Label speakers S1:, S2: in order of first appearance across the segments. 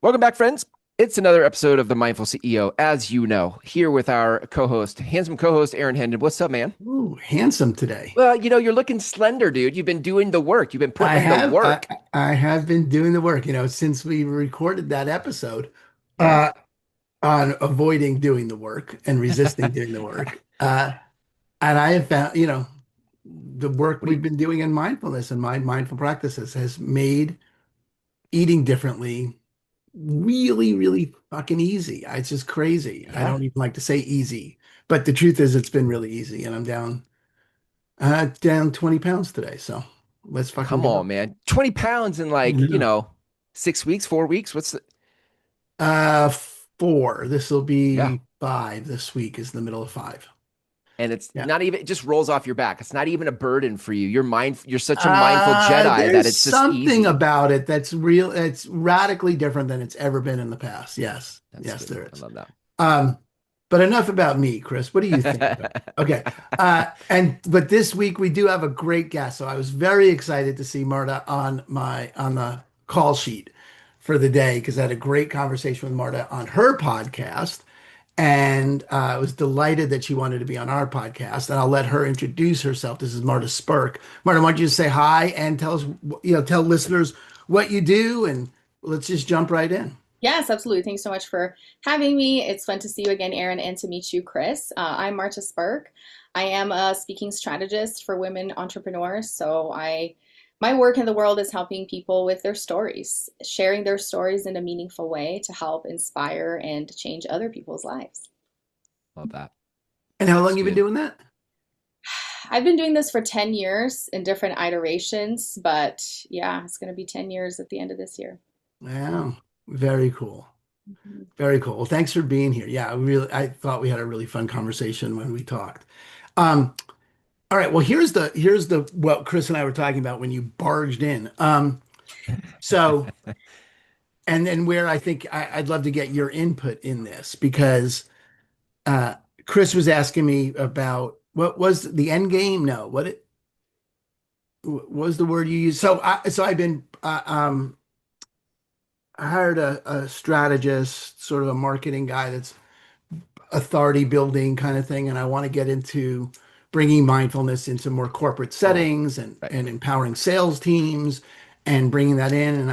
S1: Welcome back, friends. It's another episode of the Mindful CEO, as you know, here with our co-host, handsome co-host Aaron Hendon. What's up, man?
S2: Ooh, handsome today.
S1: Well, you're looking slender, dude. You've been doing the work. You've been
S2: I
S1: putting in the
S2: have I,
S1: work.
S2: I have been doing the work, since we recorded that episode
S1: Yeah.
S2: uh on avoiding doing the work and resisting doing the work. And I have found, the work
S1: What do you,
S2: we've been doing in mindfulness and mindful practices has made eating differently really, really fucking easy. It's just crazy. I
S1: yeah.
S2: don't even like to say easy, but the truth is it's been really easy and I'm down 20 pounds today. So let's fucking
S1: Come on,
S2: go.
S1: man. 20 pounds in like, 6 weeks, 4 weeks. What's the,
S2: Uh, four. This will
S1: yeah.
S2: be five. This week is the middle of five.
S1: And it's
S2: Yeah.
S1: not even, it just rolls off your back. It's not even a burden for you. You're such a mindful Jedi that
S2: There's
S1: it's just
S2: something
S1: easy.
S2: about it that's real. It's radically different than it's ever been in the past. Yes.
S1: That's
S2: Yes,
S1: good.
S2: there
S1: I
S2: is.
S1: love that.
S2: Um, but enough about me, Chris. What do you think about? Okay. But this week we do have a great guest. So I was very excited to see Marta on the call sheet for the day because I had a great conversation with Marta on her podcast. And I was delighted that she wanted to be on our podcast. And I'll let her introduce herself. This is Marta Spirk. Marta, why don't you just say hi and tell us, tell listeners what you do, and let's just jump right in.
S3: Yes, absolutely. Thanks so much for having me. It's fun to see you again, Aaron, and to meet you, Chris. I'm Marta Spirk. I am a speaking strategist for women entrepreneurs. My work in the world is helping people with their stories, sharing their stories in a meaningful way to help inspire and change other people's lives.
S1: Love that.
S2: And how long
S1: It's
S2: you been
S1: good.
S2: doing that?
S3: I've been doing this for 10 years in different iterations, but yeah, it's going to be 10 years at the end of this year.
S2: Wow. Very cool.
S3: Mhm.
S2: Very cool. Well, thanks for being here. Yeah, I thought we had a really fun conversation when we talked. Um, all right. Well, here's the what Chris and I were talking about when you barged in. So and then where I think I'd love to get your input in this because uh, Chris was asking me about what was the end game? No, what was the word you used? So I've been I hired a strategist, sort of a marketing guy that's authority building kind of thing, and I want to get into bringing mindfulness into more corporate
S1: Oh,
S2: settings and
S1: right.
S2: empowering sales teams and bringing that in.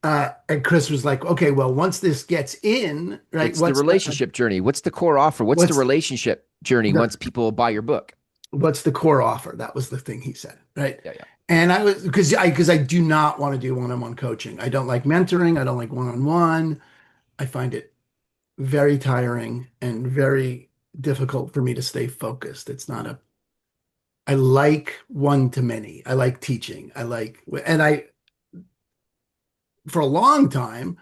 S2: And Chris was like, okay, well, once this gets in, right,
S1: It's the relationship journey. What's the core offer? What's the
S2: what's
S1: relationship journey
S2: the
S1: once people buy your book?
S2: what's the core offer? That was the thing he said, right?
S1: Yeah, yeah.
S2: And I was because I do not want to do one-on-one coaching. I don't like mentoring. I don't like one-on-one. I find it very tiring and very difficult for me to stay focused. I like one to many. I like teaching. For a long time,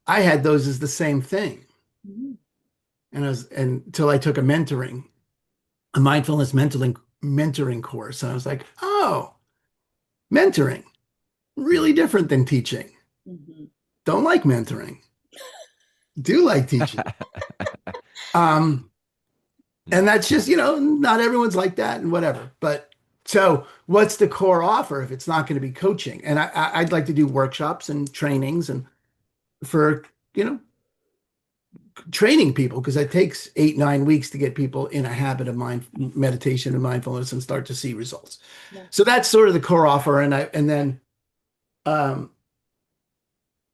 S2: I had those as the same thing.
S3: Mhm.
S2: And until I took a mindfulness mentoring course. And I was like, oh, mentoring, really different than teaching.
S3: Mhm.
S2: Don't like mentoring, do like teaching. Um, and that's just, not everyone's like that and whatever. But so what's the core offer if it's not going to be coaching? And I'd like to do workshops and trainings and for, you know, training people because it takes 8, 9 weeks to get people in a habit of meditation and mindfulness and start to see results.
S3: Yeah.
S2: So that's sort of the core offer. And then um,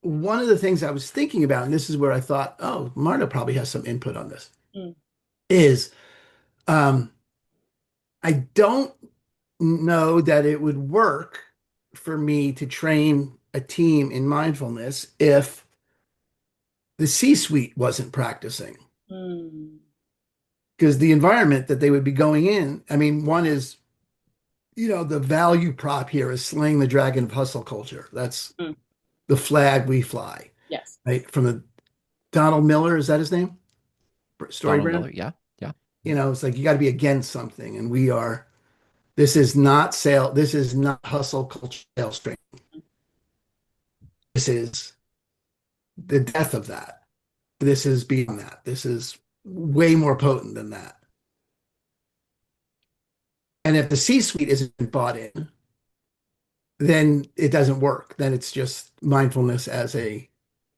S2: one of the things I was thinking about, and this is where I thought, oh, Marta probably has some input on this,
S3: Mm.
S2: is um, I don't know that it would work for me to train a team in mindfulness if the C-suite wasn't practicing.
S3: Mm.
S2: Because the environment that they would be going in, I mean, one is, the value prop here is slaying the dragon of hustle culture. That's
S3: Mm.
S2: the flag we fly,
S3: Yes.
S2: right? From the Donald Miller, is that his name? Story
S1: Donald
S2: brand?
S1: Miller. Yeah, yeah.
S2: It's like you got to be against something. And this is not hustle culture sales training. This is the death of that. This is beyond that. This is way more potent than that. And if the C-suite isn't bought in, then it doesn't work. Then it's just mindfulness as a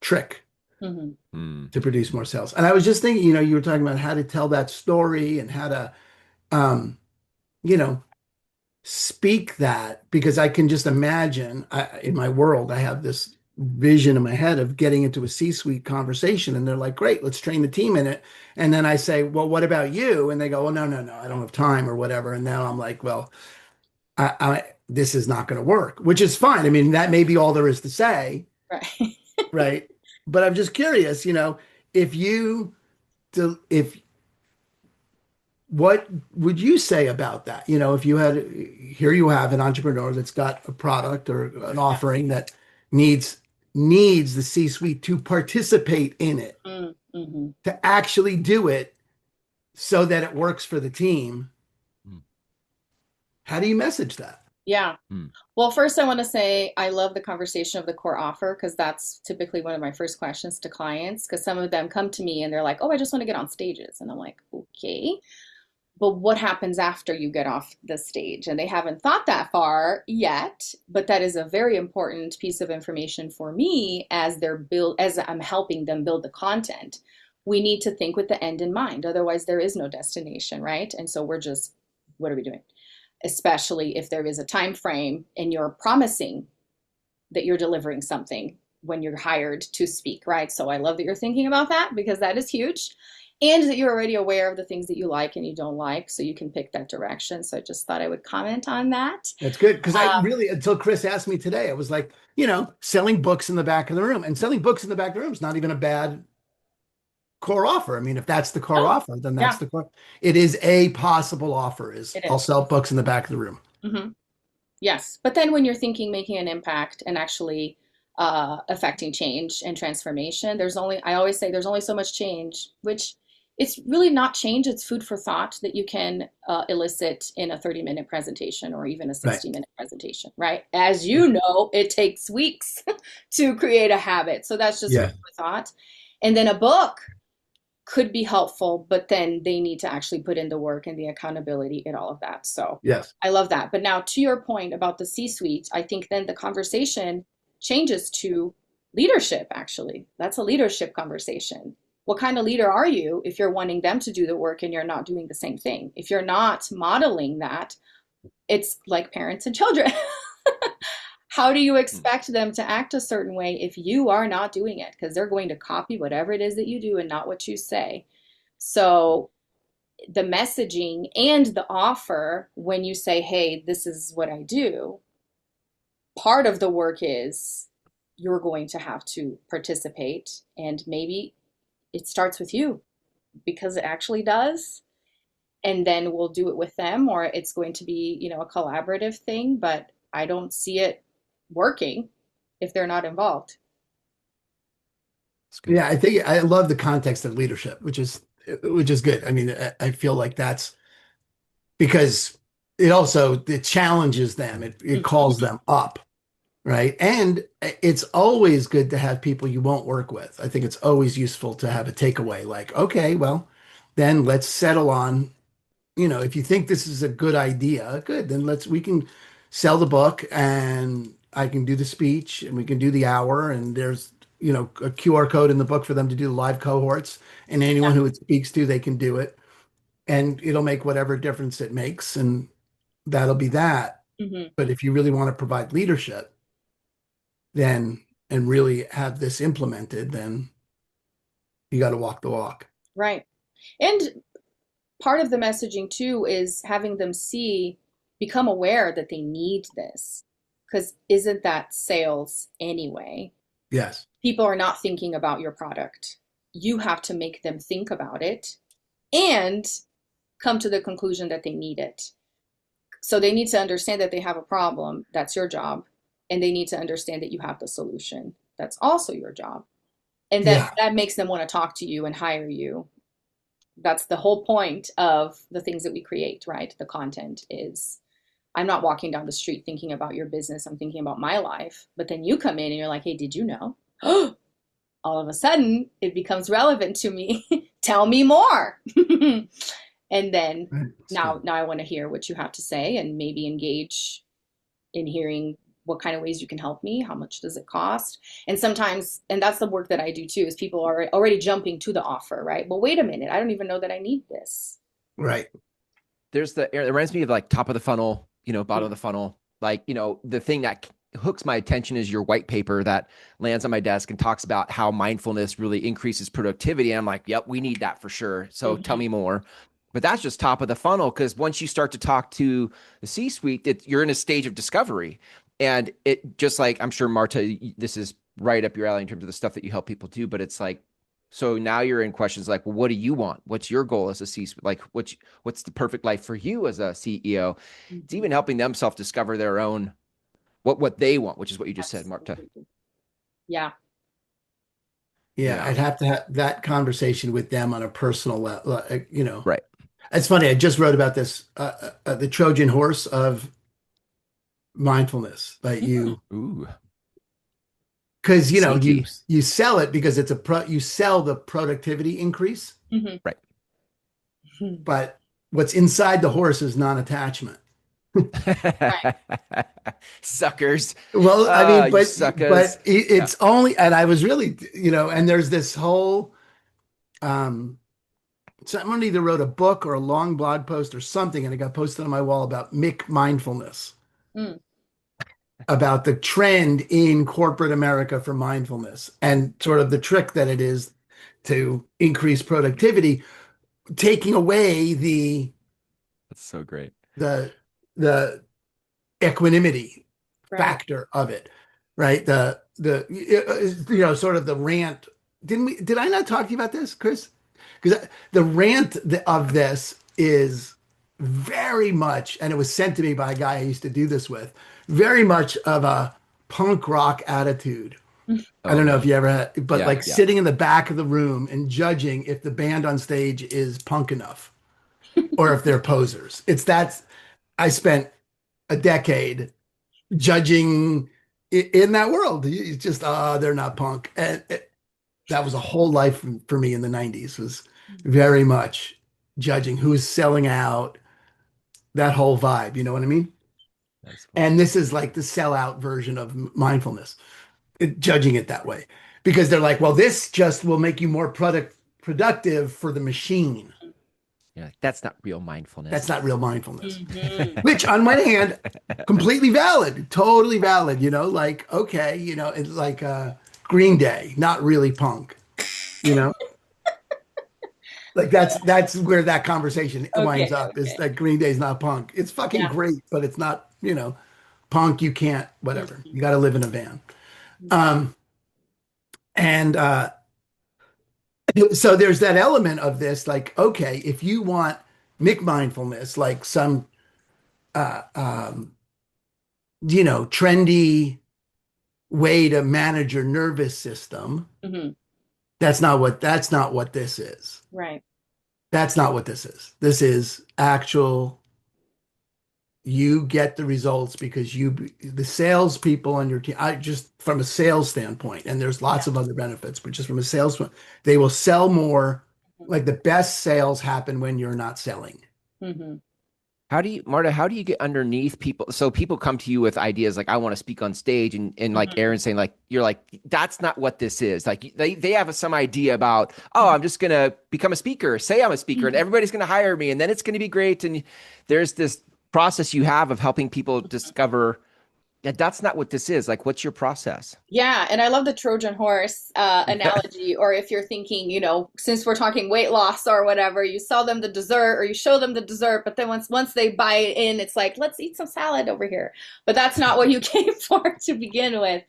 S2: trick
S3: Hmm.
S1: Mm.
S2: to produce more sales. And I was just thinking, you were talking about how to tell that story and how to, um, you know, speak that because I can just imagine in my world, I have this vision in my head of getting into a C-suite conversation and they're like, great, let's train the team in it. And then I say, well, what about you? And they go, well, no, no, no, I don't have time or whatever. And now I'm like, well, this is not going to work, which is fine. I mean, that may be all there is to say,
S3: Right.
S2: right? But I'm just curious, if if what would you say about that? If you had, here you have an entrepreneur that's got a product or an offering that needs the C-suite to participate in it,
S3: Mm-hmm.
S2: to actually do it so that it works for the team.
S1: Mm.
S2: How do you message that?
S3: Yeah.
S1: Mm.
S3: Well, first, I want to say I love the conversation of the core offer because that's typically one of my first questions to clients. Because some of them come to me and they're like, oh, I just want to get on stages. And I'm like, okay, but what happens after you get off the stage? And they haven't thought that far yet, but that is a very important piece of information for me as I'm helping them build the content. We need to think with the end in mind. Otherwise, there is no destination, right? And so we're just, what are we doing? Especially if there is a time frame and you're promising that you're delivering something when you're hired to speak, right? So I love that you're thinking about that because that is huge. And that you're already aware of the things that you like and you don't like, so you can pick that direction. So I just thought I would comment on that.
S2: That's good because I
S3: Um,
S2: really, until Chris asked me today, I was like, selling books in the back of the room, and selling books in the back of the room is not even a bad core offer. I mean, if that's the core
S3: oh,
S2: offer, then that's
S3: yeah,
S2: the core. It is a possible offer is
S3: it
S2: I'll
S3: is.
S2: sell books in the back of the room.
S3: Hmm. Yes. But then when you're thinking making an impact and actually affecting change and transformation, I always say there's only so much change, which it's really not change. It's food for thought that you can elicit in a 30-minute presentation or even a
S2: Right.
S3: 60-minute presentation, right? As you know, it takes weeks to create a habit. So that's just food
S2: Yeah.
S3: for thought. And then a book could be helpful, but then they need to actually put in the work and the accountability and all of that. So
S2: Yes.
S3: I love that. But now to your point about the C-suite, I think then the conversation changes to leadership, actually. That's a leadership conversation. What kind of leader are you if you're wanting them to do the work and you're not doing the same thing? If you're not modeling that, it's like parents and children. How do you
S1: Mm.
S3: expect them to act a certain way if you are not doing it? Because they're going to copy whatever it is that you do and not what you say. So the messaging and the offer, when you say, hey, this is what I do, part of the work is you're going to have to participate. And maybe it starts with you because it actually does. And then we'll do it with them, or it's going to be, a collaborative thing. But I don't see it working if they're not involved.
S1: It's good.
S2: Yeah. I think I love the context of leadership, which is good. I mean, I feel like that's because it challenges them. It
S3: Mhm.
S2: calls them up. Right. And it's always good to have people you won't work with. I think it's always useful to have a takeaway like, okay, well, then let's settle on, if you think this is a good idea, good, then we can sell the book and I can do the speech and we can do the hour. And there's, a QR code in the book for them to do the live cohorts. And anyone
S3: Yeah.
S2: who it speaks to, they can do it. And it'll make whatever difference it makes. And that'll be that.
S3: Hmm.
S2: But if you really want to provide leadership, then and really have this implemented, then you got to walk the walk.
S3: Right. And part of the messaging too is having them become aware that they need this. Because isn't that sales anyway?
S2: Yes.
S3: People are not thinking about your product. You have to make them think about it and come to the conclusion that they need it. So they need to understand that they have a problem. That's your job. And they need to understand that you have the solution. That's also your job. And
S2: Yeah.
S3: that makes them want to talk to you and hire you. That's the whole point of the things that we create, right? The content is I'm not walking down the street thinking about your business. I'm thinking about my life. But then you come in and you're like, hey, did you know? All of a sudden, it becomes relevant to me. Tell me more. And then
S2: Right. That's
S3: now,
S2: good.
S3: now I want to hear what you have to say and maybe engage in hearing what kind of ways you can help me, how much does it cost? And sometimes, and that's the work that I do too, is people are already jumping to the offer, right? Well, wait a minute, I don't even know that I need this.
S2: Right.
S1: It reminds me of like top of the funnel, bottom
S3: Mm.
S1: of the funnel. Like, the thing that hooks my attention is your white paper that lands on my desk and talks about how mindfulness really increases productivity. And I'm like, yep, we need that for sure. So tell
S3: Mhm.
S1: me more. But that's just top of the funnel, because once you start to talk to the C-suite, you're in a stage of discovery. And it just like, I'm sure, Marta, this is right up your alley in terms of the stuff that you help people do. But it's like, so now you're in questions like, well, what do you want? What's your goal as a C-suite? Like, what's the perfect life for you as a CEO? It's
S3: Mhm.
S1: even helping them self-discover their own what they want, which is what you just said, Marta.
S3: Absolutely. Yeah.
S2: Yeah,
S1: Yeah,
S2: I'd have to have that conversation with them on a personal level.
S1: right.
S2: It's funny. I just wrote about this, the Trojan horse of mindfulness. Like
S3: Mm.
S1: Ooh,
S2: because you
S1: sneaky.
S2: you sell it because you sell the productivity increase,
S3: Mhm.
S1: Right.
S2: but what's inside the horse is non-attachment.
S3: Right.
S1: Suckers.
S2: Well, I mean,
S1: You
S2: but
S1: suckers. Yeah.
S2: it's only, and I was really, and there's this whole, someone either wrote a book or a long blog post or something, and it got posted on my wall about Mick mindfulness,
S3: Mm.
S2: about the trend in corporate America for mindfulness and sort of the trick that it is to increase productivity, taking away
S1: That's so great.
S2: the the equanimity
S3: Right.
S2: factor of it, right? Sort of the rant. Did I not talk to you about this, Chris? Because the rant of this is very much, and it was sent to me by a guy I used to do this with, very much of a punk rock attitude. I
S1: Oh
S2: don't know if
S1: no.
S2: you ever had, but
S1: Yeah,
S2: like
S1: yeah.
S2: sitting in the back of the room and judging if the band on stage is punk enough or if they're posers. It's that I spent a decade judging in that world. It's just, they're not punk. And that was a whole life for me in the 90s, was very much judging who's selling out, that whole vibe. You know what I mean?
S1: That's funny.
S2: And this is like the sellout version of mindfulness, judging it that way. Because they're like, well, this just will make you more productive for the machine.
S1: Yeah, like, that's not real
S2: That's
S1: mindfulness.
S2: not real mindfulness.
S3: Mhm.
S2: Which on one hand, completely valid, totally valid, like, okay, it's like Green Day, not really punk, you know? Like that's where that conversation winds
S3: Okay.
S2: up, is
S3: Okay.
S2: that Green Day's not punk. It's fucking
S3: Yeah.
S2: great, but it's not, punk, you can't, whatever.
S3: Mhm.
S2: You got to live in a van. Um, and so there's that element of this, like, okay, if you want Mick mindfulness, like some uh um, trendy way to manage your nervous system.
S3: Mhm.
S2: That's not what this is.
S3: Right.
S2: That's not what this is. This is actual, you get the results because the salespeople on your team, I just from a sales standpoint, and there's
S3: Yeah.
S2: lots of other benefits, but just from a sales point, they will sell more.
S3: Mhm.
S2: Like the best sales happen when you're not selling.
S3: Mhm.
S1: Marta, how do you get underneath people? So people come to you with ideas like, I want to speak on stage, and like
S3: Mhm.
S1: Aaron saying, like, you're like, that's not what this is. Like they have some idea about, oh, I'm just gonna become a speaker, say I'm a speaker, and
S3: Mhm.
S1: everybody's gonna hire me, and then it's gonna be great. And there's this process you have of helping people discover that that's not what this is. Like, what's your process?
S3: Yeah, and I love the Trojan horse analogy. Or if you're thinking, since we're talking weight loss or whatever, you sell them the dessert or you show them the dessert, but then once they buy it in, it's like, let's eat some salad over here. But that's not what you came for to begin with.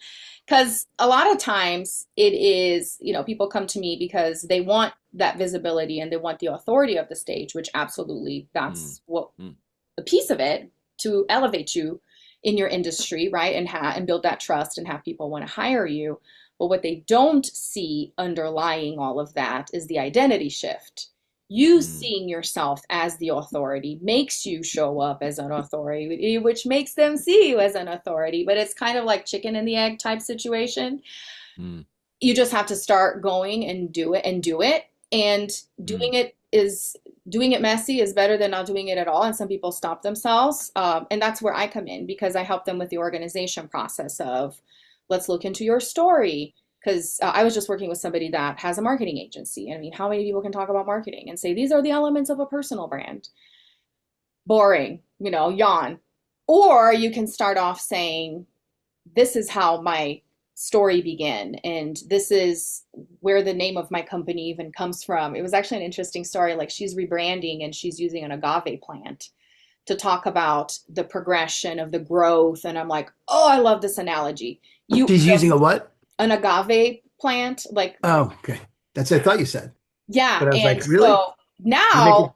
S3: Because a lot of times it is, people come to me because they want that visibility and they want the authority of the stage, which absolutely
S1: Mm,
S3: that's what
S1: mm,
S3: a piece of it to elevate you in your industry, right? And build that trust and have people want to hire you. But what they don't see underlying all of that is the identity shift. You
S1: mm,
S3: seeing yourself as the authority makes you show up as an authority, which makes them see you as an authority. But it's kind of like chicken and the egg type situation.
S1: mm,
S3: You just have to start going and do it and do it. And
S1: mm.
S3: doing it is doing it messy is better than not doing it at all. And some people stop themselves. And that's where I come in because I help them with the organization process of let's look into your story. Because I was just working with somebody that has a marketing agency. I mean, how many people can talk about marketing and say these are the elements of a personal brand? Boring, yawn. Or you can start off saying, this is how my story began, and this is where the name of my company even comes from. It was actually an interesting story. Like she's rebranding and she's using an agave plant to talk about the progression of the growth. And I'm like, oh, I love this analogy.
S2: She's using a what?
S3: An agave plant, like,
S2: Oh, okay. That's what I thought you said.
S3: yeah.
S2: But I was
S3: And
S2: like, really?
S3: so
S2: You're making
S3: now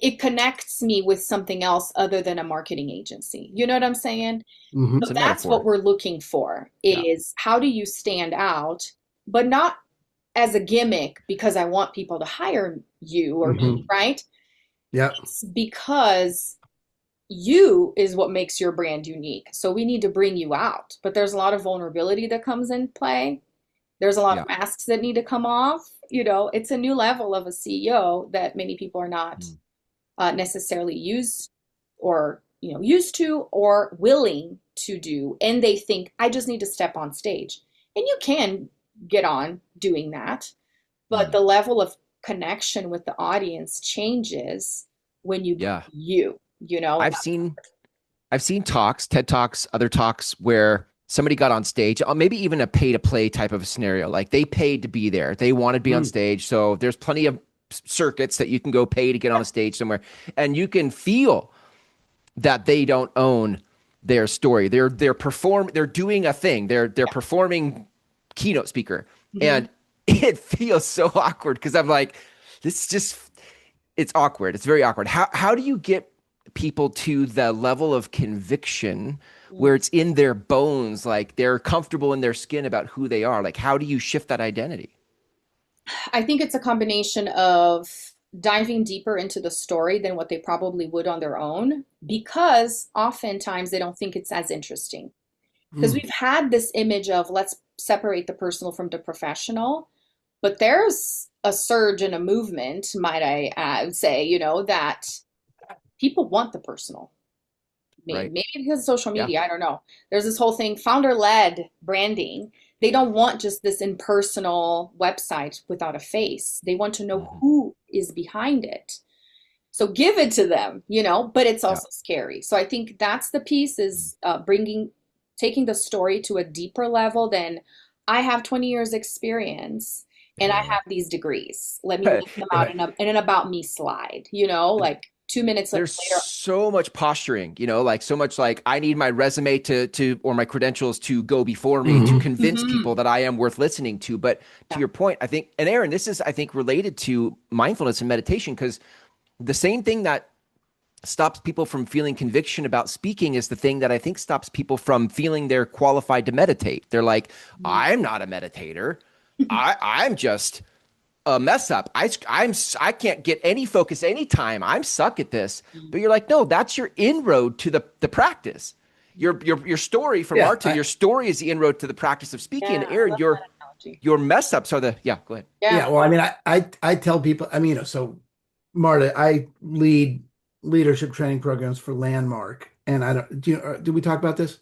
S3: it connects me with something else other than a marketing agency. You know what I'm saying?
S2: hmm
S3: So
S1: It's a
S3: that's what
S1: metaphor.
S3: we're looking for
S1: Yeah.
S3: is how do you stand out, but not as a gimmick because I want people to hire you or me,
S2: hmm
S3: right?
S2: Yep.
S3: It's because you is what makes your brand unique. So we need to bring you out. But there's a lot of vulnerability that comes in play. There's a lot
S1: Yeah.
S3: of masks that need to come off. It's a new level of a CEO that many people are not
S1: Mm.
S3: necessarily used to or willing to do, and they think I just need to step on stage, and you can get on doing that, but
S1: Mm.
S3: the level of connection with the audience changes when you
S1: Yeah.
S3: and
S1: I've seen I've seen talks, TED Talks, other talks where somebody got on stage, maybe even a pay to play type of a scenario. Like they paid to be there. They wanted to be on
S2: Mm.
S1: stage. So there's plenty of circuits that you can go pay to get on a stage somewhere. And you can feel that they don't own their story. They're doing a thing. They're performing keynote speaker.
S3: Mhm.
S1: And it feels so awkward because I'm like, this just it's awkward. It's very awkward. How do you get people to the level of conviction where it's in their bones, like they're comfortable in their skin about who they are? Like, how do you shift that identity?
S3: I think it's a combination of diving deeper into the story than what they probably would on their own because oftentimes they don't think it's as interesting. Because
S2: Mm.
S3: we've had this image of let's separate the personal from the professional, but there's a surge and a movement, might I say, that people want the personal.
S1: Right.
S3: Maybe because of social
S1: Yeah.
S3: media, I don't know. There's this whole thing, founder-led branding. They don't want just this impersonal website without a face. They want to know
S1: Mhm.
S3: who is behind it. So give it to them, but it's
S1: Yeah.
S3: also scary. So I think that's the piece is taking the story to a deeper level than I have 20 years experience and I
S1: Yeah.
S3: have these degrees. Let me list them out
S2: Right.
S3: in an about me slide, like 2 minutes
S1: There's
S3: later.
S1: so much posturing, like so much like I need my resume to or my credentials to go before me to
S2: hmm
S1: convince people
S3: Mhm.
S1: that I am worth listening to. But to
S3: Yeah.
S1: your point, I think, and Aaron, this is I think related to mindfulness and meditation because the same thing that stops people from feeling conviction about speaking is the thing that I think stops people from feeling they're qualified to meditate. They're like, I'm not a meditator. I'm just a mess up. I can't get any focus anytime. I'm suck at this. But you're like, no, that's your inroad to the practice. Your story from
S2: Yeah.
S1: Marta, your story is the inroad to the practice of speaking.
S3: Yeah,
S1: And
S3: I
S1: Aaron,
S3: love that analogy.
S1: your mess ups are the yeah, go ahead.
S3: Yeah.
S2: Yeah. Well, I mean, I tell people, I mean, so Marta, I lead leadership training programs for Landmark. And I don't, did we talk about this?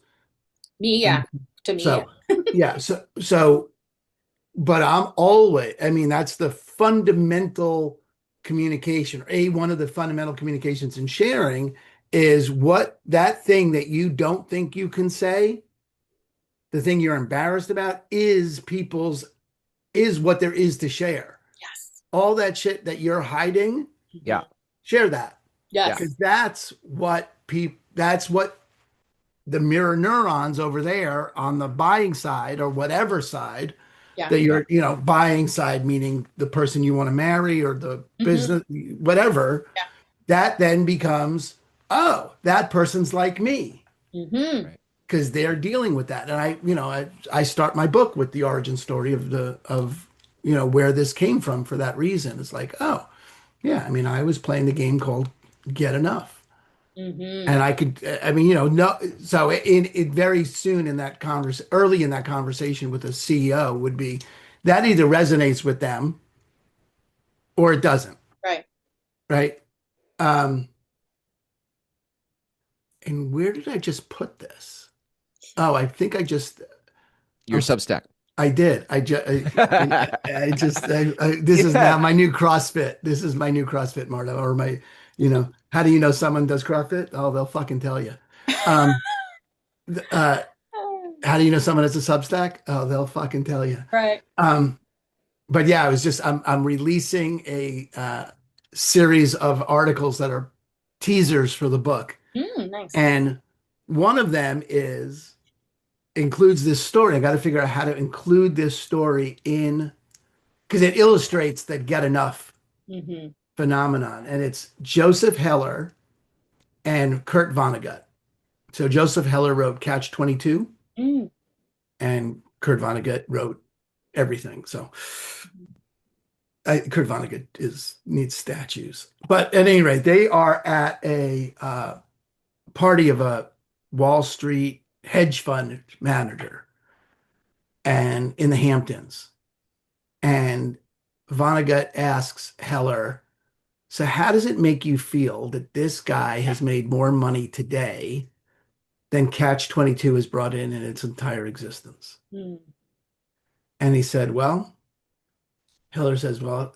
S3: Me,
S2: And
S3: yeah. To me,
S2: so,
S3: yeah.
S2: yeah. But I'm always, I mean, that's the fundamental communication, one of the fundamental communications in sharing is what that thing that you don't think you can say, the thing you're embarrassed about is what there is to share.
S3: Yes.
S2: All that shit that you're hiding,
S1: Yeah,
S3: Mhm.
S2: share that
S1: yeah,
S3: Yes.
S2: because that's what the mirror neurons over there on the buying side or whatever side
S3: Yeah.
S2: that
S1: yeah,
S2: buying side, meaning the person you want to marry or the
S3: Hmm.
S2: business, whatever,
S3: Yeah.
S2: that then becomes, oh, that person's like me
S3: Hmm.
S1: right.
S2: because they're dealing with that. And I start my book with the origin story of where this came from for that reason. It's like, oh, yeah, I mean, I was playing the game called Get Enough.
S3: Hmm.
S2: And I could, I mean, no. So in very soon in that early in that conversation with the CEO would be that either resonates with them or it doesn't.
S3: Right.
S2: right? Um, and where did I just put this? Oh, I think I just,
S1: Your
S2: I'm
S1: Substack.
S2: I did. This is now
S1: Yeah.
S2: my new CrossFit. This is my new CrossFit, Marta, or my, how do you know someone does CrossFit? Oh, they'll fucking tell you. Um, uh, how do you know someone has a Substack? Oh, they'll fucking tell you.
S3: Right.
S2: Um, but yeah, I'm releasing a series of articles that are teasers for the book,
S3: Nice.
S2: and one of them includes this story. I got to figure out how to include this story in because it illustrates the get enough
S3: Hmm.
S2: phenomenon. And it's Joseph Heller and Kurt Vonnegut. So Joseph Heller wrote Catch 22
S3: Mm.
S2: and Kurt Vonnegut wrote everything. So Kurt Vonnegut needs statues. But at any rate, they are at a party of a Wall Street hedge fund manager and in the Hamptons. And Vonnegut asks Heller, so how does it make you feel that this guy has made more money today than Catch 22 has brought in its entire existence?
S3: Mm.
S2: And he said, well, Heller says, well,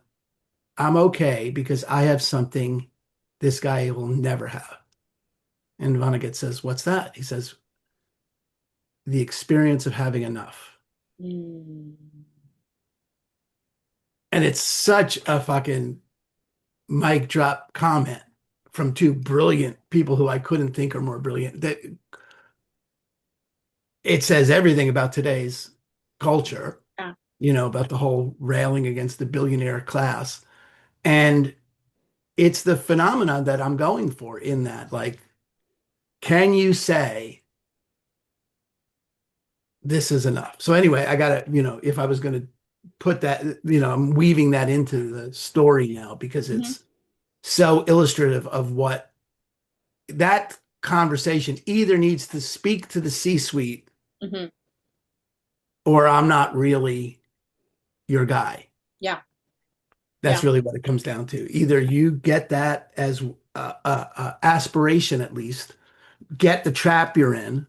S2: I'm okay because I have something this guy will never have. And Vonnegut says, what's that? He says, the experience of having enough.
S3: Mm.
S2: And it's such a fucking mic drop comment from two brilliant people who I couldn't think are more brilliant. That it says everything about today's culture,
S3: Yeah.
S2: about the whole railing against the billionaire class. And it's the phenomenon that I'm going for in that. Like, can you say this is enough? So anyway, I gotta, if I was going to put that, I'm weaving that into the story now because
S3: Hmm.
S2: it's so illustrative of what that conversation either needs to speak to the C-suite
S3: Hmm.
S2: or I'm not really your guy.
S3: Yeah.
S2: That's
S3: Yeah.
S2: really what it comes down to. Either you get that as aspiration, at least, get the trap you're in,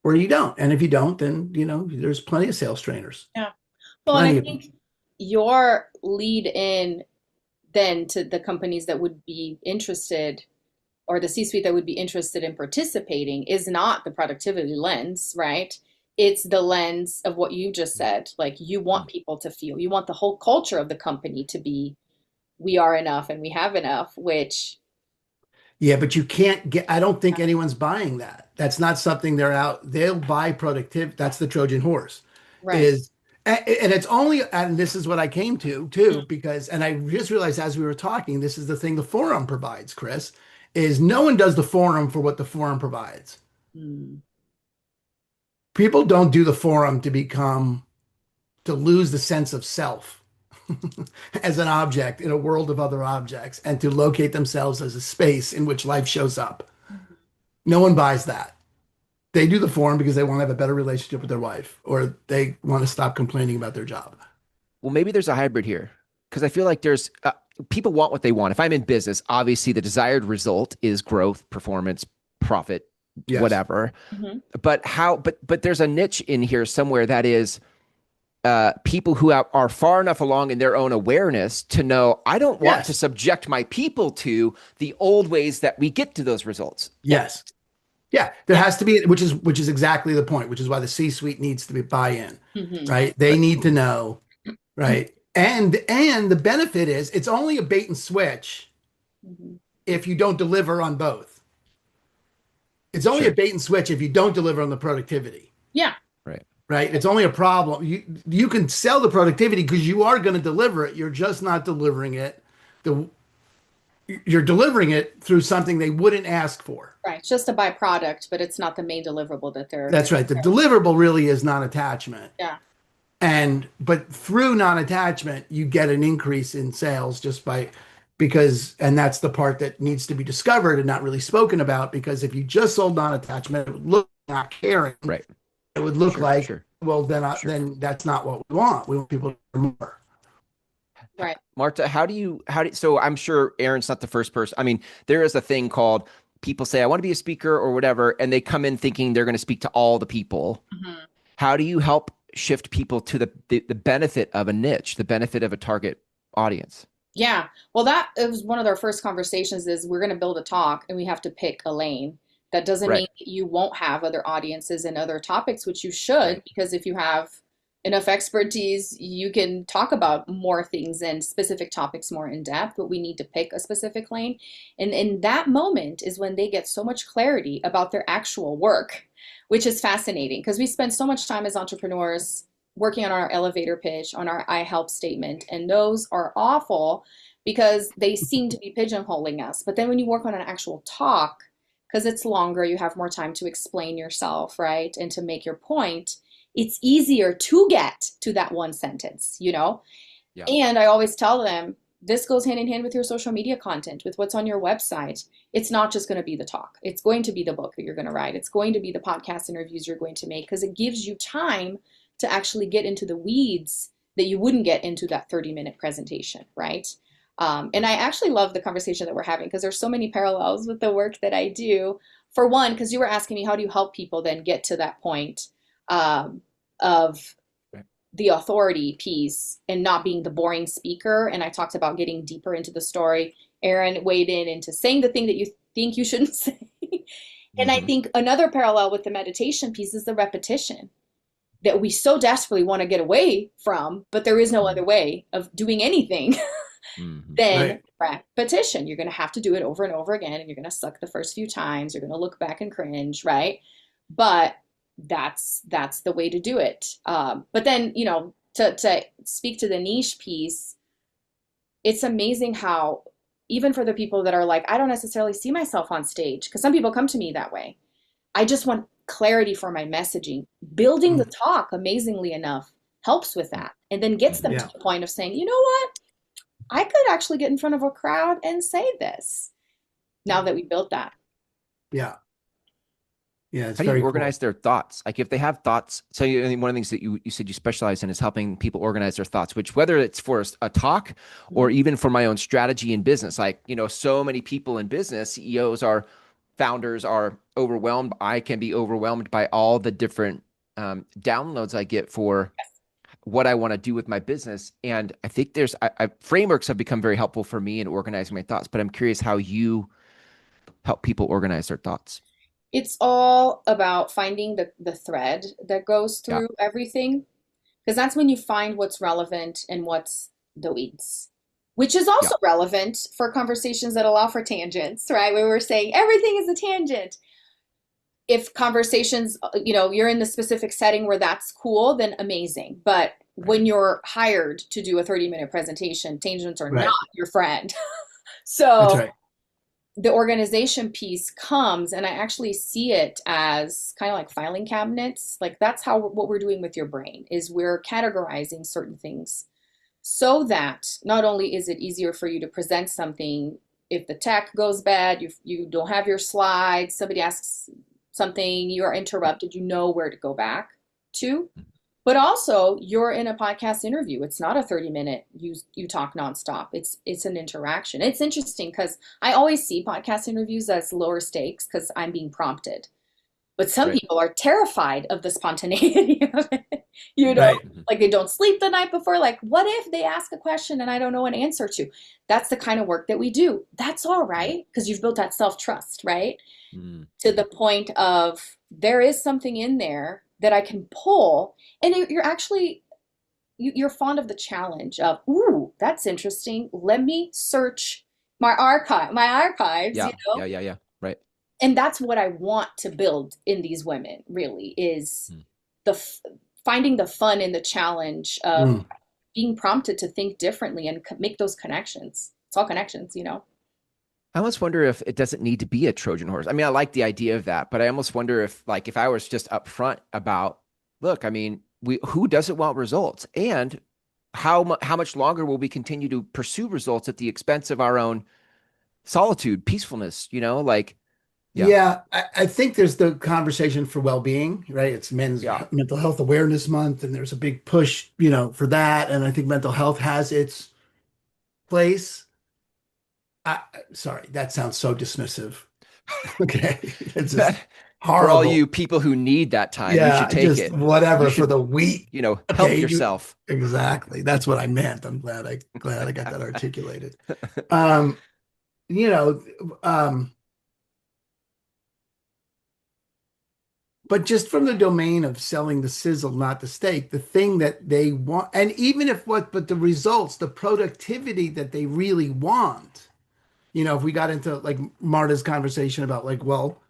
S2: or you don't. And if you don't, then, there's plenty of sales trainers,
S3: Yeah. Well, and I
S2: plenty of them.
S3: think your lead in then to the companies that would be interested or the C-suite that would be interested in participating is not the productivity lens, right? It's the lens of what you just said. Like you want people to feel, you want the whole culture of the company to be, we are enough and we have enough, which,
S2: Yeah, but you can't I don't think anyone's buying that. That's not something they'll buy productive. That's the Trojan horse
S3: right.
S2: is, and it's only, and this is what I came to too, because, and I just realized as we were talking, this is the thing the forum provides, Chris, is no one does the forum for what the forum provides.
S3: Mm.
S2: People don't do the forum to lose the sense of self as an object in a world of other objects and to locate themselves as a space in which life shows up. No one buys that. They do the forum because they want to have a better relationship with their wife or they want to stop complaining about their job.
S1: Well, maybe there's a hybrid here because I feel like there's people want what they want. If I'm in business, obviously the desired result is growth, performance, profit,
S2: Yes.
S1: whatever.
S3: Hmm.
S1: But there's a niche in here somewhere that is people who are far enough along in their own awareness to know I don't want to
S2: Yes.
S1: subject my people to the old ways that we get to those results.
S2: Yes. Yeah. There has to be, which is exactly the point, which is why the C-suite needs to be buy-in,
S3: Hmm.
S2: right? They
S1: Right.
S2: need to know, right? And the benefit is it's only a bait and switch
S3: Hmm.
S2: if you don't deliver on both. It's only a
S1: Sure.
S2: bait and switch if you don't deliver on the productivity,
S3: Yeah.
S1: Right.
S2: right? It's only a problem. You can sell the productivity because you are going to deliver it. You're just not delivering it. The you're delivering it through something they wouldn't ask for.
S3: Right. It's just a byproduct, but it's not the main deliverable that they're,
S2: That's right. The deliverable really is non-attachment.
S3: yeah.
S2: But through non-attachment, you get an increase in sales and that's the part that needs to be discovered and not really spoken about, because if you just sold non-attachment, it would look like not caring.
S1: Right.
S2: It would look
S1: Sure.
S2: like,
S1: Sure.
S2: well,
S1: Sure.
S2: then that's not what we want. We want people to care more.
S3: Right.
S1: Marta, so I'm sure Aaron's not the first person. I mean, there is a thing called people say, I want to be a speaker or whatever, and they come in thinking they're going to speak to all the people.
S3: Mhm.
S1: How do you help shift people to the benefit of a niche, the benefit of a target audience?
S3: Yeah. Well, that it was one of our first conversations is we're going to build a talk and we have to pick a lane. That doesn't
S1: Right.
S3: mean that you won't have other audiences and other topics, which you should,
S1: Right.
S3: because if you have enough expertise, you can talk about more things and specific topics more in depth, but we need to pick a specific lane. And in that moment is when they get so much clarity about their actual work, which is fascinating because we spend so much time as entrepreneurs working on our elevator pitch, on our I help statement, and those are awful because they seem to be pigeonholing us. But then when you work on an actual talk, because it's longer, you have more time to explain yourself, right? And to make your point, it's easier to get to that one sentence, you know?
S1: Yeah.
S3: And I always tell them this goes hand in hand with your social media content, with what's on your website. It's not just going to be the talk, it's going to be the book that you're going to write, it's going to be the podcast interviews you're going to make because it gives you time to actually get into the weeds that you wouldn't get into that 30-minute presentation, right? And I actually love the conversation that we're having because there's so many parallels with the work that I do. For one, because you were asking me, how do you help people then get to that point of
S1: Right.
S3: the authority piece and not being the boring speaker? And I talked about getting deeper into the story. Aaron weighed in into saying the thing that you think you shouldn't say. And I
S1: Hmm.
S3: think another parallel with the meditation piece is the repetition that we so desperately want to get away from, but there is no other way of doing anything
S1: Hmm.
S3: than
S2: Right.
S3: repetition. You're going to have to do it over and over again, and you're going to suck the first few times. You're going to look back and cringe, right? But that's the way to do it. But then, to speak to the niche piece, it's amazing how even for the people that are like, I don't necessarily see myself on stage, because some people come to me that way. I just want clarity for my messaging. Building the
S2: Mm.
S3: talk, amazingly enough, helps with that and then gets them
S1: Hmm.
S3: to
S2: Yeah.
S3: the point of saying, you know what? I could actually get in front of a crowd and say this now that we built that.
S2: Yeah. Yeah. It's
S1: How do you
S2: very cool.
S1: organize their thoughts? Like if they have thoughts, so I mean, one of the things that you said you specialize in is helping people organize their thoughts, which whether it's for a talk or
S3: Mhm.
S1: even for my own strategy in business, like, so many people in business, CEOs are founders are overwhelmed. I can be overwhelmed by all the different downloads I get for what I want to do with my business. And I think frameworks have become very helpful for me in organizing my thoughts, but I'm curious how you help people organize their thoughts.
S3: It's all about finding the thread that goes
S1: Yeah.
S3: through everything, because that's when you find what's relevant and what's the weeds, which is
S1: Yeah.
S3: also relevant for conversations that allow for tangents, right? Where we're saying everything is a tangent. If conversations, you're in the specific setting where that's cool, then amazing. But
S1: Right.
S3: when you're hired to do a 30-minute presentation, tangents are not
S2: Right.
S3: your friend.
S2: That's
S3: So
S2: right.
S3: the organization piece comes, and I actually see it as kind of like filing cabinets. Like that's how what we're doing with your brain is we're categorizing certain things so that not only is it easier for you to present something if the tech goes bad, you don't have your slides, somebody asks something, you are interrupted, you know where to go back to. But also, you're in a podcast interview. It's not a 30-minute you talk nonstop. It's an interaction. It's interesting because I always see podcast interviews as lower stakes because I'm being prompted. But some
S1: Right.
S3: people are terrified of the spontaneity of it. You know,
S2: Right.
S1: Mhm.
S3: like they don't sleep the night before. Like, what if they ask a question and I don't know an answer to? That's the kind of work that we do. That's all right because you've built that self-trust, right? To
S1: Mhm.
S3: the point of there is something in there that I can pull. And you're actually you're fond of the challenge of, ooh, that's interesting. Let me search my archives,
S1: Yeah. Yeah. Yeah. Yeah. Right.
S3: and that's what I want to build in these women. Really, is
S1: Mm.
S3: the finding the fun in the challenge of
S2: Mm.
S3: being prompted to think differently and make those connections. It's all connections.
S1: I almost wonder if it doesn't need to be a Trojan horse. I mean, I like the idea of that, but I almost wonder if I was just upfront about, look, I mean, who doesn't want results, and how much longer will we continue to pursue results at the expense of our own solitude, peacefulness? Like, yeah,
S2: Yeah, I think there's the conversation for well-being, right? It's Men's
S1: yeah,
S2: Mental Health Awareness Month, and there's a big push, for that. And I think mental health has its workplace, I, sorry, that sounds so dismissive. Okay. It's just
S1: For all
S2: horrible.
S1: you people who need that time, you should
S2: Yeah,
S1: take
S2: just
S1: it. You
S2: whatever for
S1: should,
S2: the week.
S1: help
S2: Okay, you
S1: yourself.
S2: exactly. That's what I meant. I'm glad I got that articulated. Um, you know, um, but just from the domain of selling the sizzle, not the steak, the thing that they want, and even if what, but the results, the productivity that they really want, if we got into like Marta's conversation about like, well,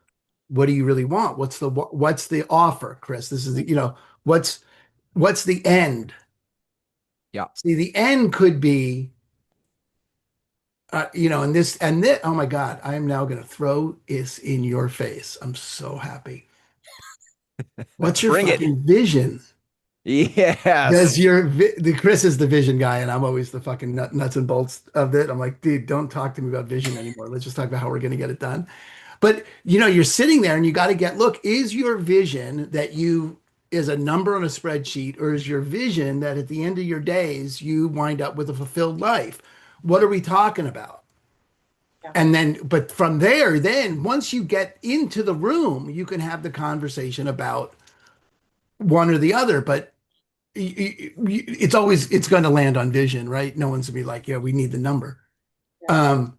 S2: what do you really want? What's the offer, Chris? This is what's the end?
S1: Yeah.
S2: See, the end could be, and this, oh my God, I am now going to throw this in your face. I'm so happy. What's your
S1: Bring it.
S2: fucking vision? Does
S1: Yes.
S2: the Chris is the vision guy, and I'm always the fucking nuts and bolts of it. I'm like, dude, don't talk to me about vision anymore. Let's just talk about how we're going to get it done. But you're sitting there and you got to look, is your vision that you is a number on a spreadsheet, or is your vision that at the end of your days you wind up with a fulfilled life? What are we talking about?
S3: Yeah.
S2: And then, but from there, then once you get into the room, you can have the conversation about one or the other. But it's going to land on vision, right? No one's gonna be like, yeah, we need the number.
S3: Yeah.
S2: Um,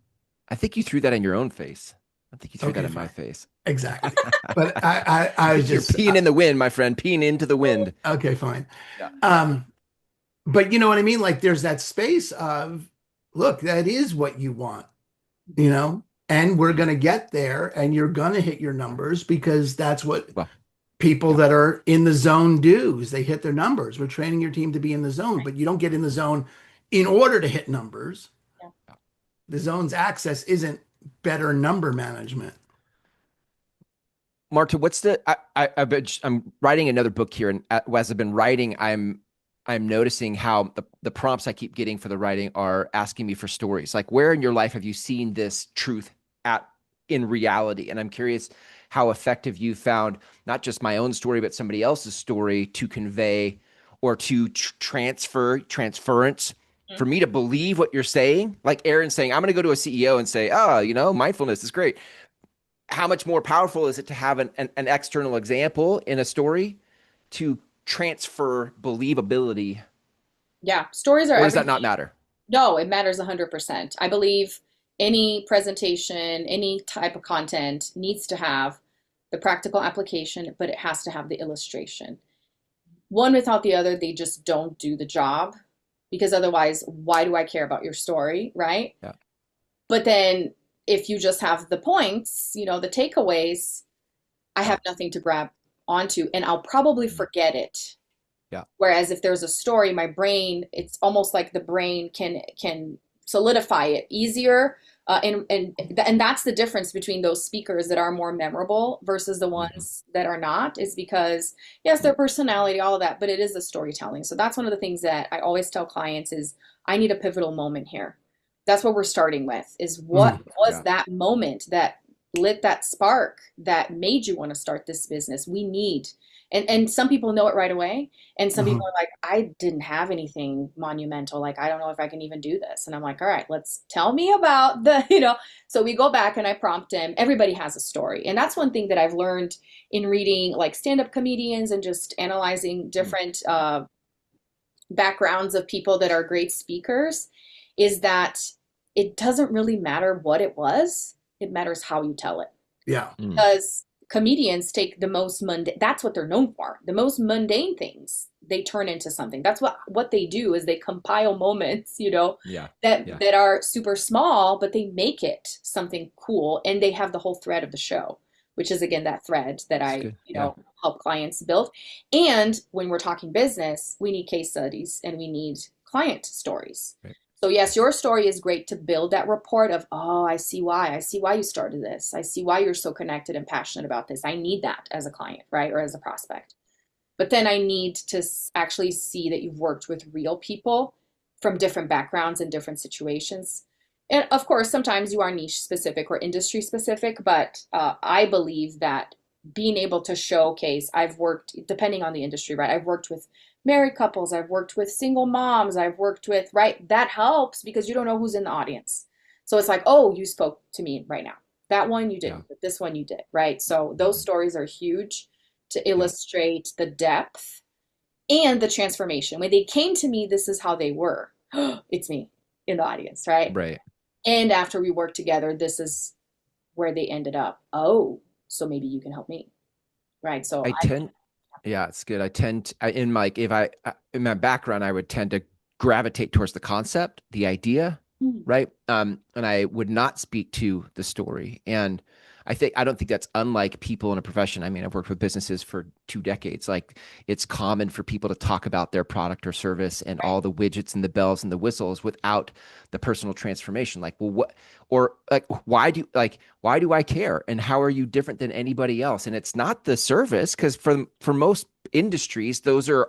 S1: I think you threw that in your own face. I think you threw that
S2: okay,
S1: in my
S2: fine,
S1: face.
S2: exactly. But
S1: I
S2: I was
S1: think you're
S2: just
S1: peeing in the wind, my friend. Peeing into the wind.
S2: okay, fine.
S1: Yeah.
S2: Um, but you know what I mean? Like there's that space of, look, that is what you want, and we're going to get there and you're going to hit your numbers because that's what
S1: Well,
S2: people
S1: yeah.
S2: that are in the zone do is they hit their numbers. We're training your team to be in the zone, but you don't get in the zone in order to hit numbers.
S3: Yeah.
S2: The zone's access isn't better number management.
S1: Marta, what's the? I'm writing another book here, and as I've been writing, I'm noticing how the prompts I keep getting for the writing are asking me for stories. Like, where in your life have you seen this truth at in reality? And I'm curious how effective you found not just my own story, but somebody else's story to convey or to transference for
S3: Mhm.
S1: me to believe what you're saying. Like Aaron saying, I'm going to go to a CEO and say, oh, mindfulness is great. How much more powerful is it to have an external example in a story to transfer believability,
S3: Yeah. Stories are
S1: or does that
S3: everything.
S1: not matter?
S3: No, it matters 100%. I believe any presentation, any type of content needs to have the practical application, but it has to have the illustration. One without the other, they just don't do the job because otherwise, why do I care about your story, right?
S1: Yeah.
S3: But then if you just have the points, the takeaways, I
S1: Yeah.
S3: have nothing to grab onto and I'll probably
S1: Mhm.
S3: forget it.
S1: Yeah.
S3: Whereas if there's a story, my brain, it's almost like the brain can solidify it easier. And that's the difference between those speakers that are more memorable versus the
S1: Mhm.
S3: ones that are not, is because yes, their
S1: Yeah.
S3: personality, all of that, but it is the storytelling. So that's one of the things that I always tell clients is I need a pivotal moment here. That's what we're starting with, is what
S2: Mm.
S3: was
S1: Yeah.
S3: that moment that lit that spark that made you want to start this business? We need, and some people know it right away. And some people
S2: Uh-huh.
S3: are like, I didn't have anything monumental. Like, I don't know if I can even do this. And I'm like, all right, let's tell me about So we go back and I prompt him. Everybody has a story. And that's one thing that I've learned in reading like stand-up comedians and just analyzing
S1: Mm.
S3: different backgrounds of people that are great speakers is that it doesn't really matter what it was. It matters how you tell it,
S2: Yeah.
S1: Mm.
S3: because comedians take the most mundane, that's what they're known for, the most mundane things they turn into something. That's what they do, is they compile moments,
S1: Yeah.
S3: that
S1: Yeah.
S3: that are super small, but they make it something cool, and they have the whole thread of the show, which is again that thread that
S1: It's
S3: I
S1: good. Yeah.
S3: help clients build. And when we're talking business, we need case studies and we need client stories.
S1: Right.
S3: So yes, your story is great to build that rapport of, oh, I see why you started this. I see why you're so connected and passionate about this. I need that as a client, right? Or as a prospect. But then I need to actually see that you've worked with real people from different backgrounds and different situations. And of course, sometimes you are niche specific or industry specific, but I believe that being able to showcase, I've worked, depending on the industry, right? I've worked with married couples, I've worked with single moms, I've worked with, right? That helps because you don't know who's in the audience. So it's like, oh, you spoke to me right now. That one you
S1: Yeah.
S3: didn't, but this one you did, right? So those stories are huge to
S1: Yeah.
S3: illustrate the depth and the transformation. When they came to me, this is how they were. It's me in the audience, right?
S1: Right.
S3: And after we worked together, this is where they ended up. Oh, so maybe you can help me, right? So
S1: I
S3: I,
S1: tend, yeah, it's good. I tend in my if I in my background, I would tend to gravitate towards the concept, the idea,
S3: mm,
S1: right? And I would not speak to the story. And I don't think that's unlike people in a profession. I mean, I've worked with businesses for 2 decades. Like it's common for people to talk about their product or service and
S3: right,
S1: all the widgets and the bells and the whistles without the personal transformation. Like, well, what or why do I care? And how are you different than anybody else? And it's not the service, because for most industries, those are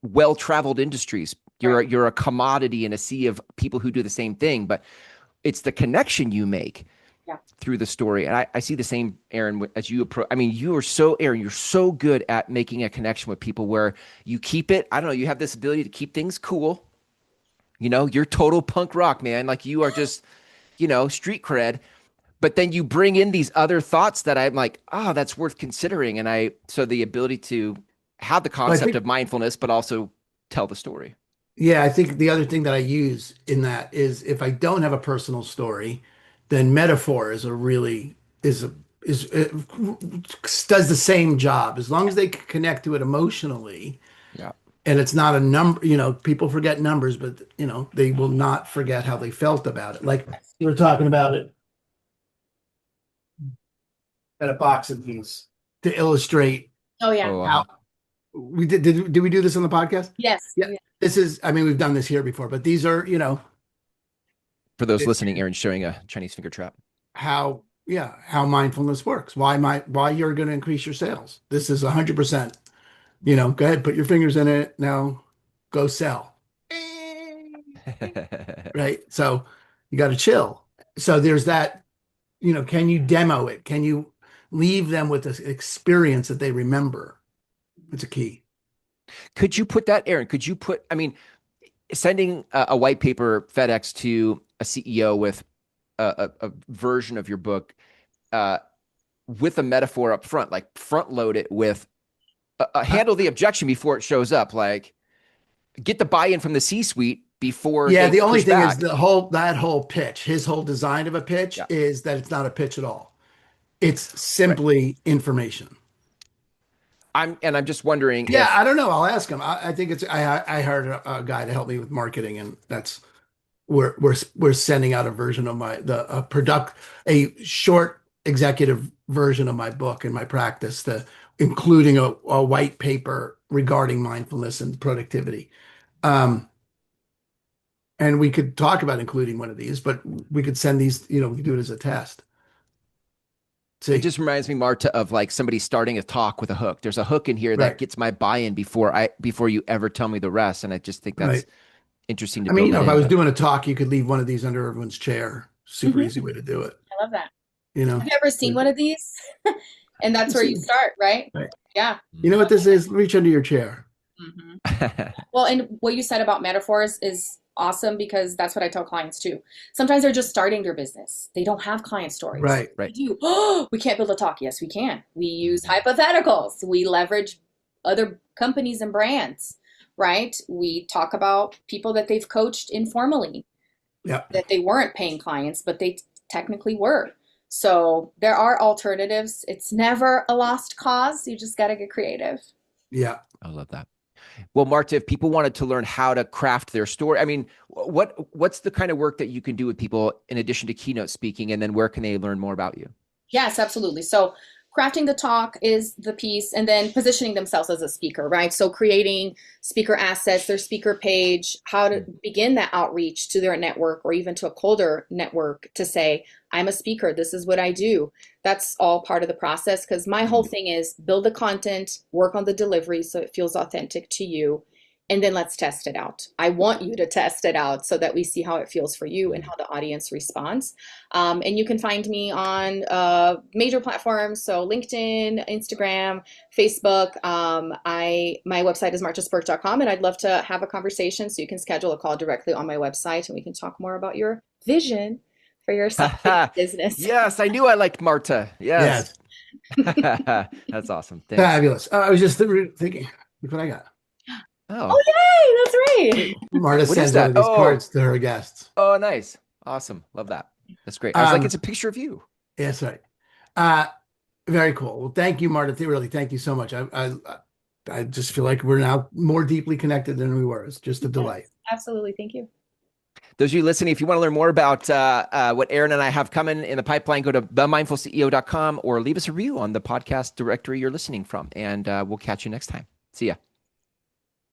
S1: well-traveled industries.
S3: right.
S1: You're a commodity in a sea of people who do the same thing, but it's the connection you make
S3: Yeah.
S1: through the story. And I see the same, Aaron, as you approach. I mean, Aaron, you're so good at making a connection with people where you keep it. I don't know, you have this ability to keep things cool. You're total punk rock, man. Like you are just, street cred. But then you bring in these other thoughts that I'm like, oh, that's worth considering. So the ability to have the
S2: Well, I
S1: concept
S2: think,
S1: of mindfulness, but also tell the story.
S2: yeah, I think the other thing that I use in that is if I don't have a personal story, then metaphor is a really is a is it does the same job as long as they can connect to it emotionally,
S1: Yeah.
S2: and it's not a number. People forget numbers, but they will not forget how they felt about it. Like you were talking about it at a boxing piece to illustrate
S3: Oh yeah.
S1: Oh,
S2: how we did we do this on the podcast?
S3: Yes.
S2: Yeah. This is, I mean, we've done this here before, but these are,
S1: for those listening, Aaron's showing a Chinese finger trap.
S2: how mindfulness works. Why you're going to increase your sales. This is 100%, go ahead, put your fingers in it. Now go sell. Right. So you got to chill. So there's that, can you demo it? Can you leave them with this experience that they remember? It's a key.
S1: Could you put that, Aaron? I mean, sending a white paper FedEx to a CEO with a version of your book uh, with a metaphor up front, like front load it with handle the objection before it shows up, like get the buy-in from the C-suite before
S2: Yeah,
S1: they
S2: the only
S1: push
S2: thing is
S1: back.
S2: that whole pitch, his whole design of a pitch
S1: Yeah,
S2: is that it's not a pitch at all. It's
S1: right.
S2: simply information.
S1: I'm just wondering
S2: Yeah,
S1: if
S2: I don't know. I'll ask him. I think I hired a guy to help me with marketing, and that's we're sending out a version of a short executive version of my book and my practice, including a white paper regarding mindfulness and productivity. Um, and we could talk about including one of these, but we could send these, we could do it as a test.
S1: it
S2: See,
S1: just reminds me, Marta, of like somebody starting a talk with a hook. There's a hook in here that
S2: right,
S1: gets my buy-in before you ever tell me the rest. And I just think that's
S2: right.
S1: interesting to
S2: I mean,
S1: build that
S2: if I
S1: in.
S2: was
S1: But
S2: doing a talk, you could leave one of these under everyone's chair. Super
S3: Hmm.
S2: easy way to do it,
S3: I love that.
S2: you know.
S3: Have you ever seen
S2: But
S3: one of these? And that's where you
S2: see,
S3: start, right?
S2: right.
S3: Yeah.
S2: You know what this is? Reach under your chair.
S3: Hmm. Well, and what you said about metaphors is awesome because that's what I tell clients too. Sometimes they're just starting their business. They don't have client stories.
S2: Right.
S3: We
S1: Right.
S3: do. Oh, we can't build a talk. Yes, we can. We use hypotheticals. We leverage other companies and brands, right? We talk about people that they've coached informally,
S2: Yeah.
S3: that they weren't paying clients, but they technically were. So there are alternatives. It's never a lost cause. You just got to get creative.
S2: Yeah.
S1: I love that. Well, Marta, if people wanted to learn how to craft their story, I mean, what's the kind of work that you can do with people in addition to keynote speaking, and then where can they learn more about you?
S3: Yes, absolutely. So crafting the talk is the piece, and then positioning themselves as a speaker, right? So creating speaker assets, their speaker page, how to begin that outreach to their network or even to a colder network to say, I'm a speaker, this is what I do. That's all part of the process because my whole thing is build the content, work on the delivery so it feels authentic to you, and then let's test it out. I want you to test it out so that we see how it feels for you and how the audience responds. And you can find me on major platforms, so LinkedIn, Instagram, Facebook. My website is martaspirk.com, and I'd love to have a conversation. So you can schedule a call directly on my website, and we can talk more about your vision for your business.
S1: Yes, I knew I liked Marta. Yes. That's awesome. Thanks.
S2: Fabulous. I was just thinking, look what I got.
S3: Oh, yay! That's right.
S2: Marta sends one of these cards to her guests.
S1: Oh, nice. Awesome. Love that. That's great. I was like, it's a picture of you.
S2: Yes, right. Very cool. Well, thank you, Marta. Really, thank you so much. I just feel like we're now more deeply connected than we were. It's just a delight.
S3: Yes, absolutely. Thank you.
S1: Those of you listening, if you want to learn more about what Erin and I have coming in the pipeline, go to themindfulceo.com or leave us a review on the podcast directory you're listening from. And we'll catch you next time. See ya.